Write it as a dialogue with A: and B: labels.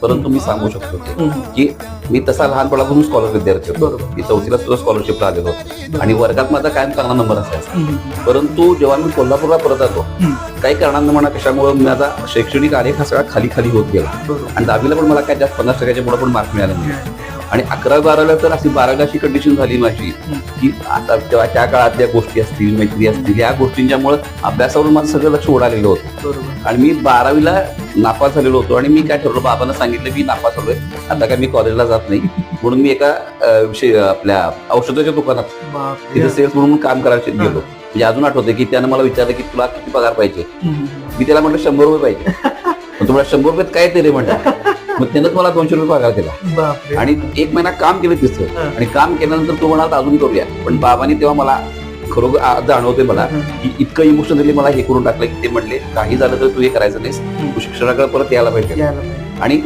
A: परंतु मी सांगू शकतो की मी तसा लहानपणापासून स्कॉलर विद्यार्थी होतो.
B: बरोबर.
A: मी 4थीला सुद्धा स्कॉलरशिपला आलेलो होतो आणि वर्गात माझा कायम चांगला नंबर असायचा. परंतु जेव्हा मी कोल्हापूरला परत आलो, काही कारणांना म्हणा कशामुळे माझा शैक्षणिक आलेख हा सगळा खाली खाली होत गेला. आणि 10वीला पण मला काय जास्त 50% पुढे पण मार्क मिळाले नाही. आणि 11-12ला तर अशी 12वीला अशी कंडिशन झाली माझी की आता तेव्हा त्या काळातल्या गोष्टी असतील, मैत्री असतील, या गोष्टींच्यामुळे अभ्यासावरून माझं सगळं लक्ष उडालेलं होतं. आणि मी 12वीला नापास झालेलो होतो आणि मी काय ठरवलं, बाबांना सांगितलं मी नापास झालोय, आता काय मी कॉलेजला जात नाही. म्हणून मी एका आपल्या औषधाच्या दुकानात तिथे सेल्स म्हणून काम करायला गेलो. म्हणजे अजून आठवते की त्यानं मला विचारलं की तुला किती पगार पाहिजे. मी त्याला म्हटलं 100 रुपये पाहिजे. तुम्हाला 100 रुपयात काय ते रे म्हटलं. मग त्यानंच मला 200 रुपये पगार दिला आणि 1 महिना काम केलं तिथं. आणि काम केल्यानंतर तो म्हणाला अजून करूया. पण बाबांनी तेव्हा मला खरोखर जाणवते मला की इतकं इमोशनली मला हे करून टाकलं की ते म्हणले काही झालं तर तू हे करायचं नाहीस, तू शिक्षणाकडे परत यायला पाहिजे. आणि